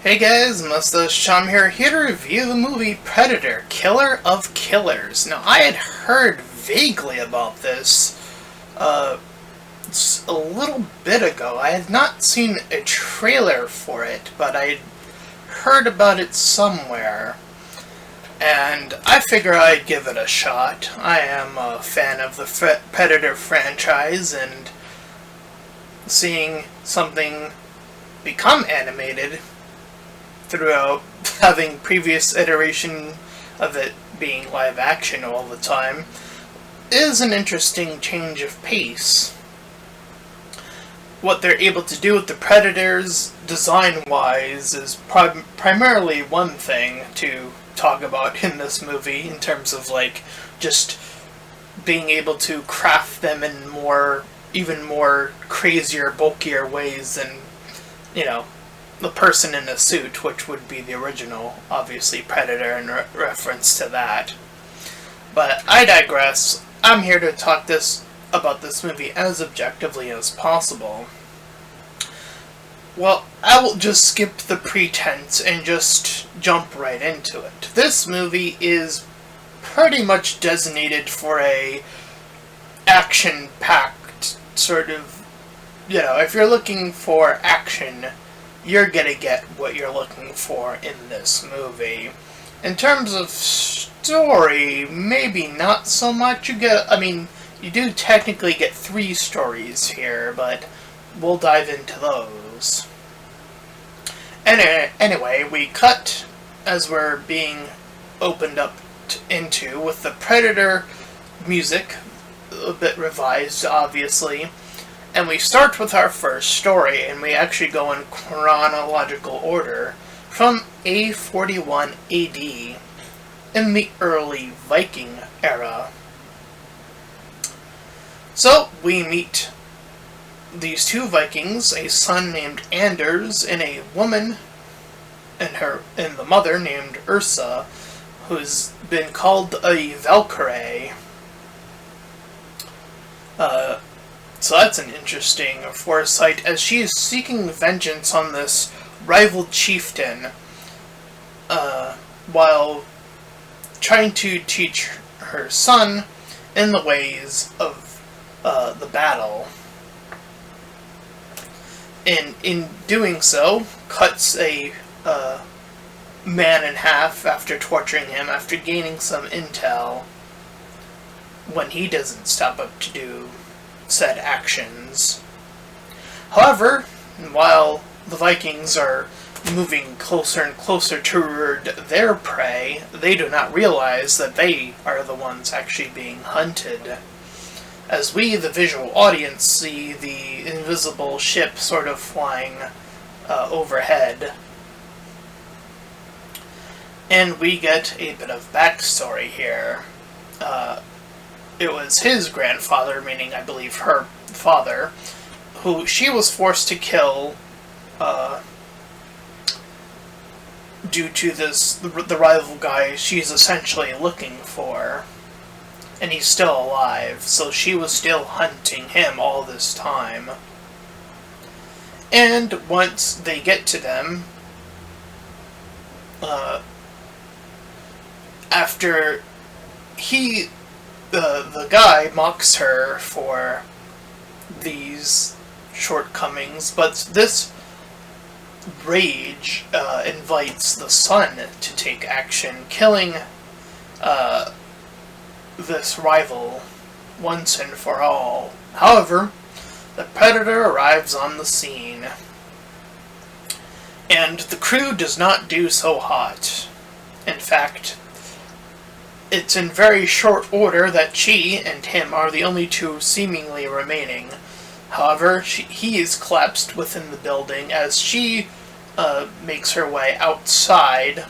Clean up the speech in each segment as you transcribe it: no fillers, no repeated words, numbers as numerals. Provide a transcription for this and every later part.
Hey guys, Mustached here to review the movie Predator Kiler of Killers. Now, I had heard vaguely about this a little bit ago. I had not seen a trailer for it, but I heard about it somewhere. And I figure I'd give it a shot. I am a fan of the Predator franchise, and seeing something become animated throughout having previous iteration of it being live action all the time is an interesting change of pace. What they're able to do with the Predators design-wise is primarily one thing to talk about in this movie, in terms of just being able to craft them in even more crazier, bulkier ways than, the person in a suit, which would be the original, obviously, Predator in reference to that. But I digress. I'm here to talk about this movie as objectively as possible. Well, I will just skip the pretense and just jump right into it. This movie is pretty much designated for a action-packed sort of, if you're looking for action, you're gonna get what you're looking for in this movie. In terms of story, maybe not so much. You do technically get 3 stories here, but we'll dive into those. Anyway, we cut as we're being opened up into with the Predator music, a bit revised, obviously. And we start with our first story, and we actually go in chronological order from A41 AD in the early Viking era. So, we meet these 2 Vikings, a son named Anders and a woman and the mother named Ursa, who's been called a Valkyrie. So that's an interesting foresight, as she is seeking vengeance on this rival chieftain, while trying to teach her son in the ways of the battle. And in doing so, cuts a man in half after torturing him, after gaining some intel, when he doesn't stop up to do said actions. However, while the Vikings are moving closer and closer toward their prey, they do not realize that they are the ones actually being hunted. As we, the visual audience, see the invisible ship sort of flying overhead. And we get a bit of backstory here. It was his grandfather, meaning I believe her father, who she was forced to kill due to the rival guy she's essentially looking for. And he's still alive, so she was still hunting him all this time. And once they get to them, after the guy mocks her for these shortcomings, but this rage invites the son to take action, killing this rival once and for all. However, the Predator arrives on the scene, and the crew does not do so hot. In fact, it's in very short order that she and him are the only 2 seemingly remaining. However, he is collapsed within the building as she makes her way outside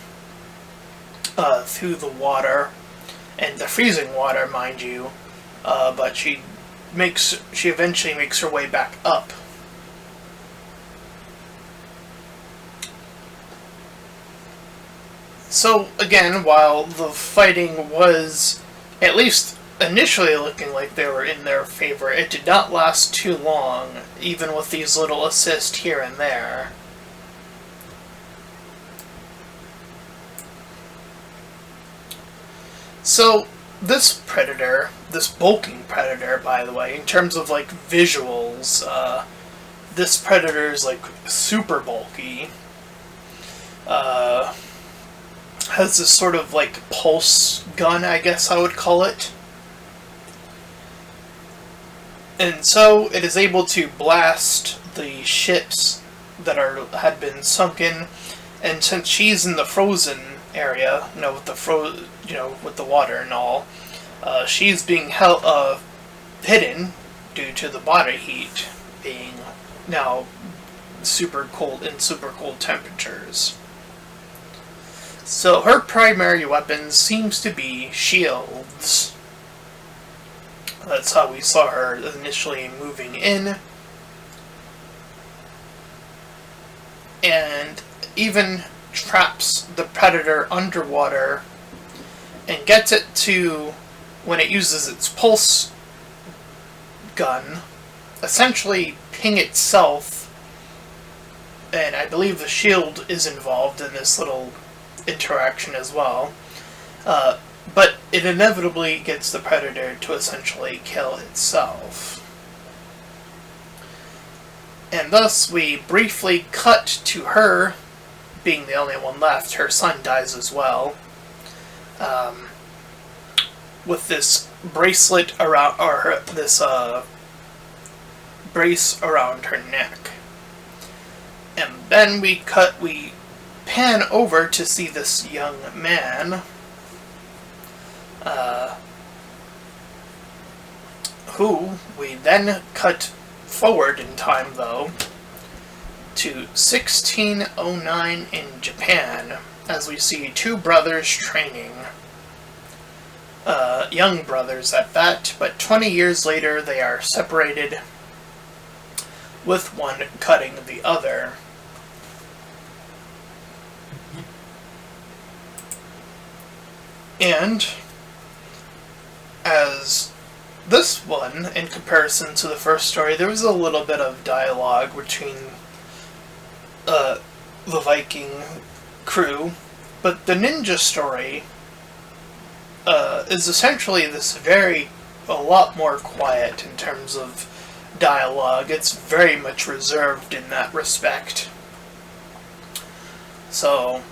through the water, and the freezing water, mind you, but she eventually makes her way back up. So, again, while the fighting was, at least initially, looking like they were in their favor, it did not last too long, even with these little assists here and there. So, this predator, this bulking predator, by the way, in terms of like visuals, this predator is like super bulky. Has this sort of like pulse gun, I guess I would call it. And so it is able to blast the ships that had been sunken, and since she's in the frozen area, with the with the water and all, she's being hidden due to the body heat being now super cold temperatures. So her primary weapon seems to be shields. That's how we saw her initially moving in. And even traps the predator underwater and gets it to, when it uses its pulse gun, essentially ping itself. And I believe the shield is involved in this little interaction as well. But it inevitably gets the predator to essentially kill itself. And thus we briefly cut to her being the only one left. Her son dies as well. With this bracelet around, or this brace around her neck. And then we pan over to see this young man, who we then cut forward in time, though, to 1609 in Japan, as we see two brothers training. Young brothers at that, but 20 years later they are separated, with one cutting the other. And as this one, in comparison to the first story, there was a little bit of dialogue between the Viking crew, but the ninja story is essentially a lot more quiet in terms of dialogue. It's very much reserved in that respect. So,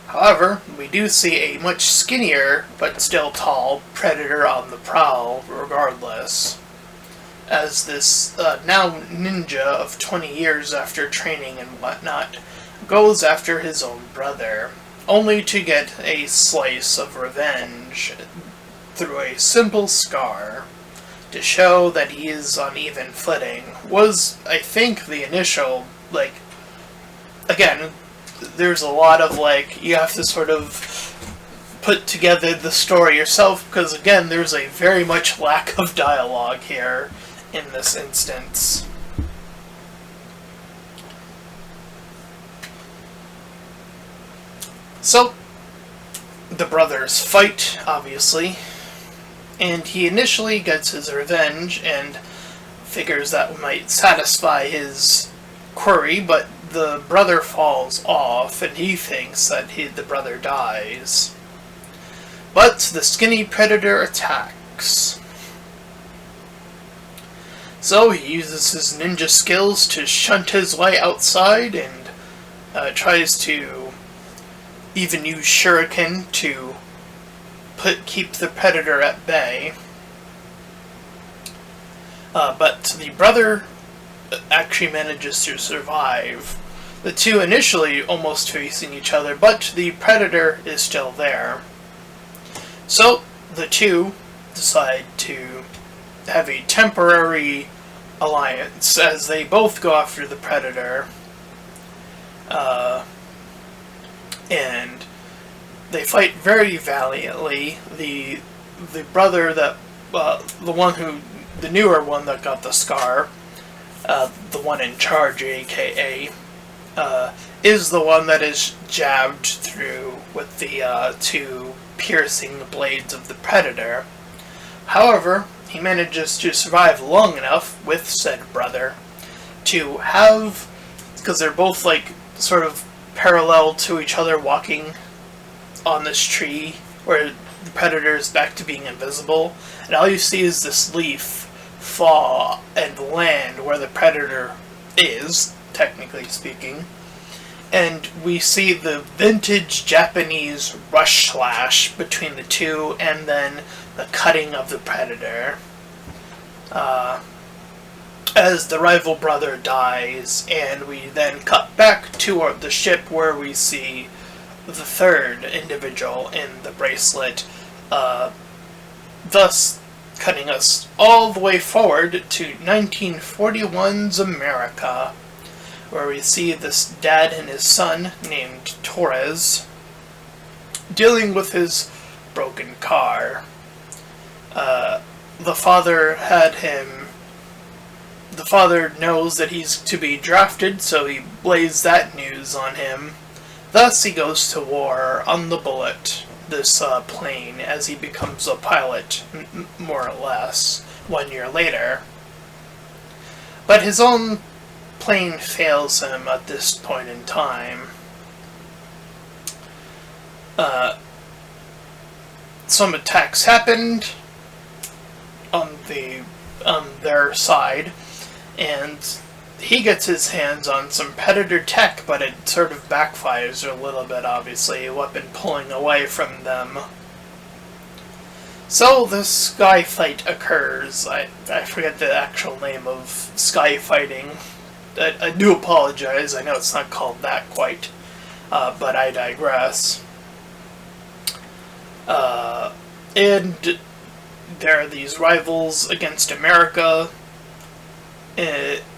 however, we do see a much skinnier, but still tall, predator on the prowl, regardless, as this now ninja of 20 years after training and whatnot goes after his own brother, only to get a slice of revenge through a simple scar to show that he is on even footing. Was, I think, the initial, again, there's a lot of, you have to sort of put together the story yourself, because, again, there's a very much lack of dialogue here in this instance. So, the brothers fight, obviously, and he initially gets his revenge and figures that might satisfy his query, but the brother falls off, and he thinks that the brother dies. But the skinny predator attacks. So he uses his ninja skills to shunt his way outside, and tries to even use shuriken to keep the predator at bay. But the brother actually manages to survive. The two initially almost facing each other, but the predator is still there. So the two decide to have a temporary alliance as they both go after the predator. And they fight very valiantly. The brother that, the newer one that got the scar, the one in charge, aka, is the one that is jabbed through with the two piercing blades of the predator. However, he manages to survive long enough with said brother to have, because they're both sort of parallel to each other walking on this tree, where the Predator is back to being invisible, and all you see is this leaf fall and land where the Predator is, technically speaking. And we see the vintage Japanese rush slash between the two, and then the cutting of the Predator. As the rival brother dies, and we then cut back to the ship where we see the third individual in the bracelet, thus cutting us all the way forward to 1941's America, where we see this dad and his son, named Torres, dealing with his broken car. The father knows that he's to be drafted, so he lays that news on him. Thus, he goes to war on the Bullet, this plane, as he becomes a pilot, more or less, 1 year later. But his own plane fails him at this point in time. Some attacks happened on their side, and he gets his hands on some Predator tech, but it sort of backfires a little bit, obviously, a weapon pulling away from them. So the sky fight occurs. I forget the actual name of sky fighting. I do apologize, I know it's not called that quite, but I digress. And there are these rivals against America.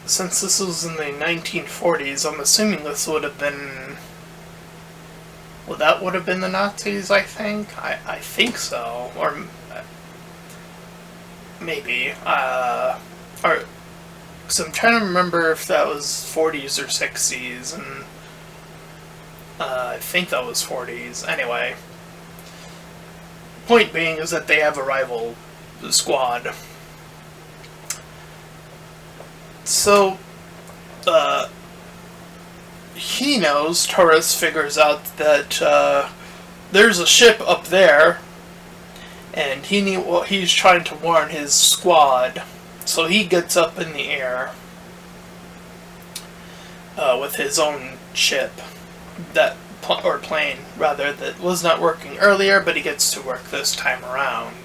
Since this was in the 1940s, I'm assuming this would have been... Well, that would have been the Nazis, I think? I think so. Or maybe. Or... So I'm trying to remember if that was 40s or 60s, and I think that was 40s. Anyway, point being is that they have a rival squad. So, he knows, Torres figures out that there's a ship up there, and he's trying to warn his squad. So he gets up in the air with his own ship, or plane, rather, that was not working earlier, but he gets to work this time around.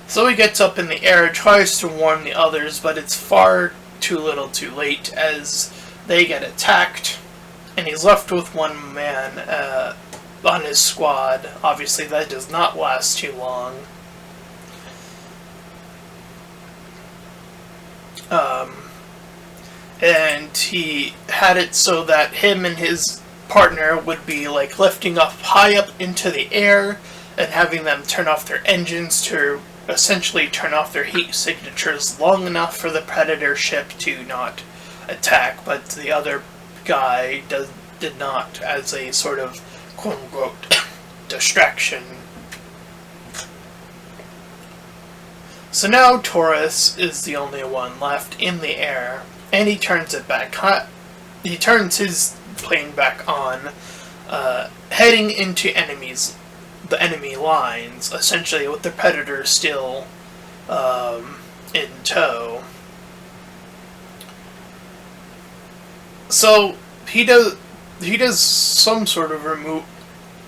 So he gets up in the air, tries to warn the others, but it's far too little too late, as they get attacked, and he's left with one man on his squad. Obviously that does not last too long. And he had it so that him and his partner would be like lifting up high up into the air and having them turn off their engines to essentially turn off their heat signatures long enough for the Predator ship to not attack, but the other guy did not, as a sort of quote-unquote distraction. So now Torres is the only one left in the air, and he turns it back. He turns his plane back on, heading into the enemy lines, essentially with the Predator still in tow. So he does some sort of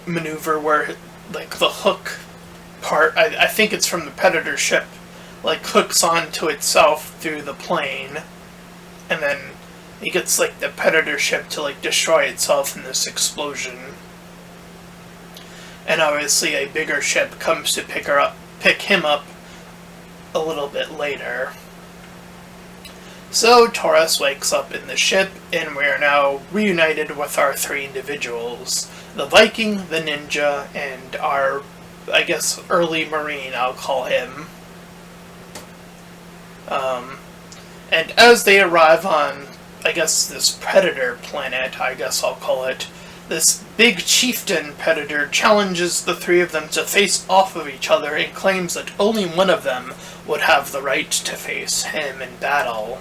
maneuver where, like, the hook part, I think it's from the Predator ship, like, hooks onto itself through the plane, and then he gets, like, the Predator ship to, like, destroy itself in this explosion. And obviously a bigger ship comes to pick him up a little bit later. So Torres wakes up in the ship, and we are now reunited with our three individuals. The Viking, the Ninja, and our, I guess, early Marine, I'll call him. And as they arrive on, I guess, this Predator planet, I guess I'll call it, this big chieftain Predator challenges the three of them to face off of each other and claims that only one of them would have the right to face him in battle.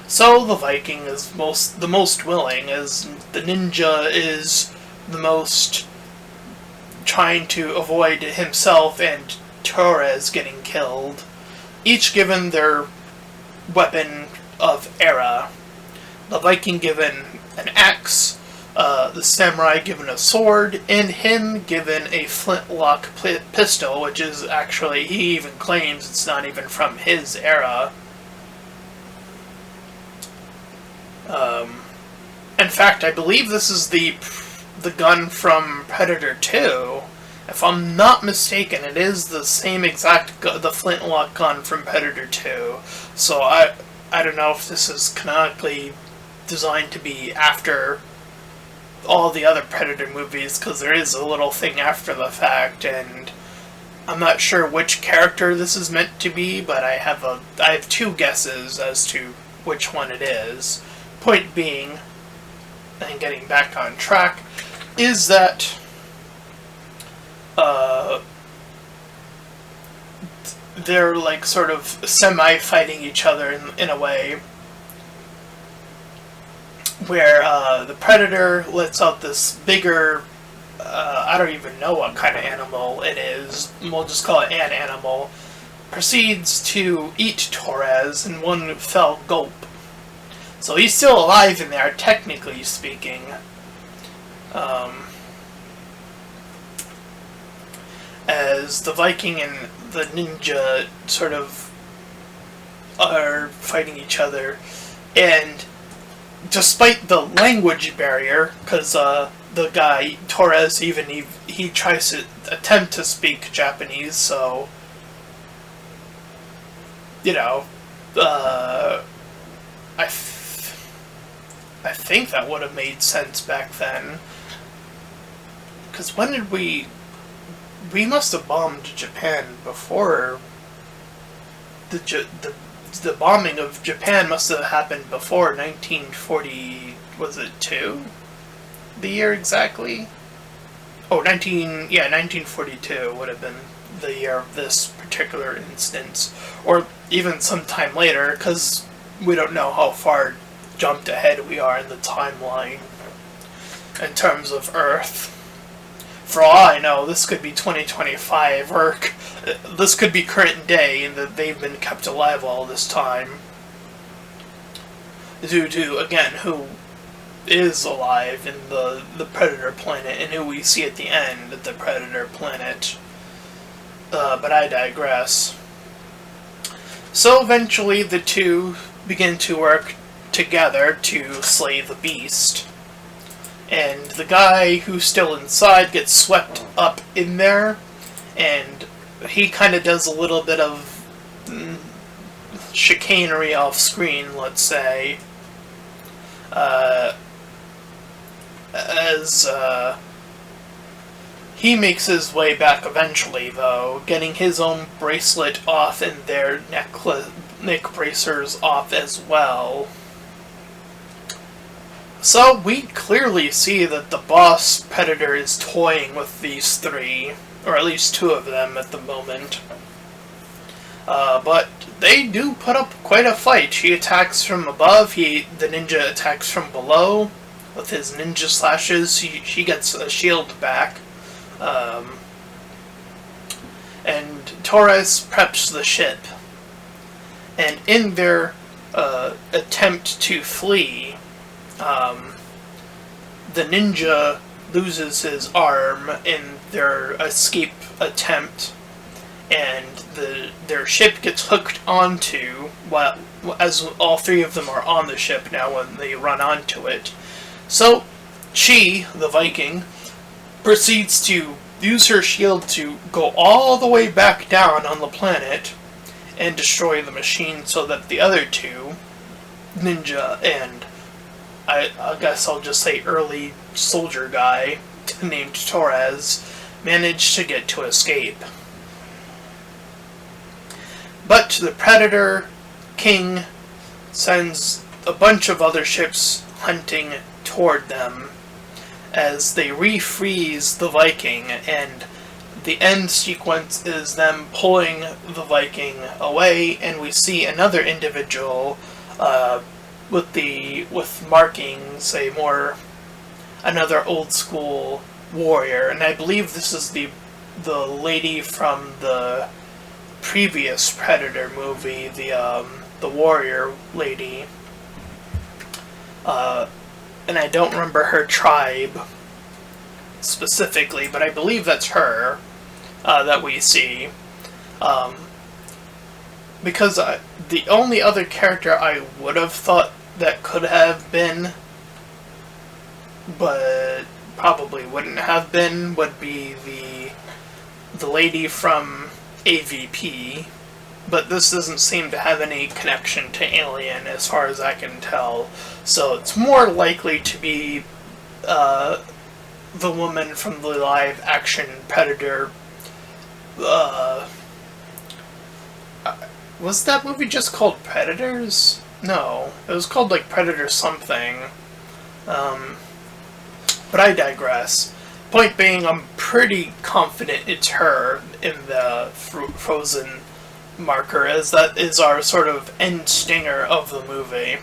So the Viking is the most willing, as the Ninja is the most trying to avoid himself and Torres getting killed, each given their weapon of era. The Viking given an axe, the samurai given a sword, and him given a flintlock pistol, which is actually, he even claims it's not even from his era. In fact, I believe this is the gun from Predator 2. If I'm not mistaken, it is the same exact the flintlock gun from Predator 2. So I don't know if this is canonically designed to be after all the other Predator movies, because there is a little thing after the fact, and I'm not sure which character this is meant to be, but I have two guesses as to which one it is. Point being, and getting back on track, is that they're like sort of semi-fighting each other in a way, where the Predator lets out this bigger, I don't even know what kind of animal it is, we'll just call it an animal, proceeds to eat Torres in one fell gulp. So he's still alive in there, technically speaking. As the Viking and the ninja sort of are fighting each other, and despite the language barrier, because the guy Torres he tries to attempt to speak Japanese, so I think that would have made sense back then. Because when did we must have bombed Japan before the bombing of Japan must have happened before 1940, was it 2? The year exactly? 1942 would have been the year of this particular instance. Or even sometime later, because we don't know how far jumped ahead we are in the timeline in terms of Earth. For all I know, this could be 2025, or this could be current day, and that they've been kept alive all this time. Due to, again, who is alive in the Predator planet, and who we see at the end of the Predator planet. But I digress. So eventually the two begin to work together to slay the beast. And the guy who's still inside gets swept up in there, and he kind of does a little bit of chicanery off screen, let's say, as he makes his way back eventually, though, getting his own bracelet off and their neck bracers off as well. So we clearly see that the boss Predator is toying with these three, or at least two of them at the moment. But they do put up quite a fight. He attacks from above, the ninja attacks from below with his ninja slashes. She gets a shield back. And Torres preps the ship. And in their attempt to flee, the ninja loses his arm in their escape attempt, and their ship gets hooked onto, as all three of them are on the ship now when they run onto it. So she, the Viking, proceeds to use her shield to go all the way back down on the planet and destroy the machine, so that the other two, ninja and I guess I'll just say early soldier guy named Torres, managed to get to escape. But the Predator King sends a bunch of other ships hunting toward them as they refreeze the Viking, and the end sequence is them pulling the Viking away, and we see another individual with markings, another old school warrior, and I believe this is the lady from the previous Predator movie, the warrior lady. And I don't remember her tribe specifically, but I believe that's her that we see. Because the only other character I would have thought that could have been, but probably wouldn't have been, would be the lady from AVP. But this doesn't seem to have any connection to Alien as far as I can tell. So it's more likely to be the woman from the live action Predator. Was that movie just called Predators? No, it was called like Predator something. But I digress. Point being, I'm pretty confident it's her in the Frozen marker, as that is our sort of end stinger of the movie.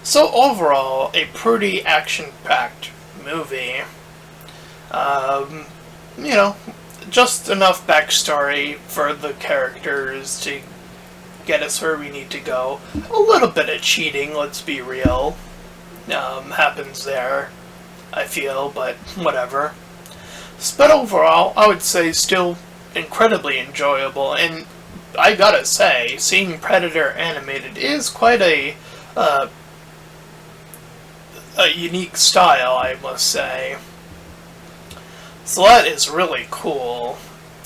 So overall, a pretty action-packed movie. You know, just enough backstory for the characters to get us where we need to go. A little bit of cheating, let's be real, happens there, I feel, but whatever. But overall, I would say still incredibly enjoyable, and I gotta say, seeing Predator animated is quite a unique style, I must say. So that is really cool.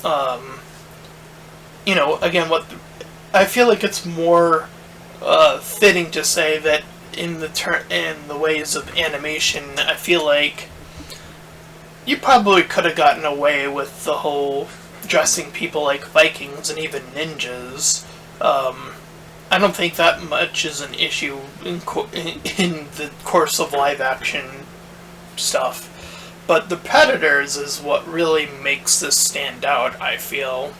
You know, again, I feel like it's more fitting to say that in the ways of animation, I feel like you probably could have gotten away with the whole dressing people like Vikings and even ninjas. I don't think that much is an issue in the course of live action stuff. But the Predators is what really makes this stand out, I feel.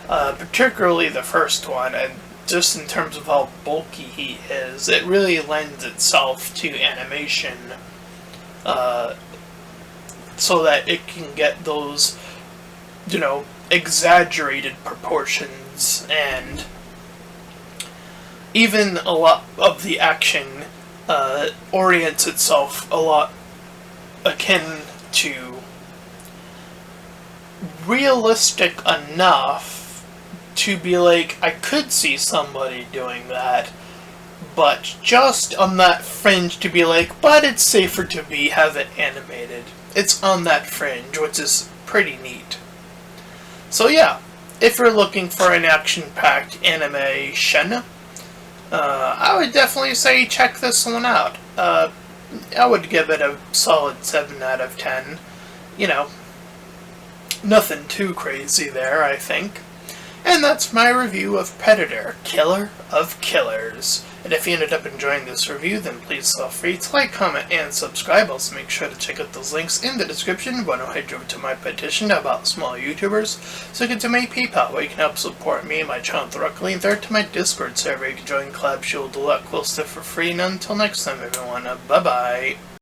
Particularly the first one, and just in terms of how bulky he is, it really lends itself to animation. So that it can get those, you know, exaggerated proportions, and even a lot of the action orients itself a lot akin to realistic enough to be like, I could see somebody doing that, but just on that fringe to be like, but it's safer to have it animated. It's on that fringe, which is pretty neat. So yeah, if you're looking for an action-packed animation, I would definitely say check this one out. I would give it a solid 7 out of 10. You know, nothing too crazy there, I think. And that's my review of Predator, Killer of Killers. And if you ended up enjoying this review, then please feel free to like, comment, and subscribe. Also make sure to check out those links in the description when I head over to my petition about small YouTubers, so get to my PayPal where you can help support me and my channel directly, and third to my Discord server you can join Collab Shield, do a lot cool stuff for free. And until next time everyone, bye bye.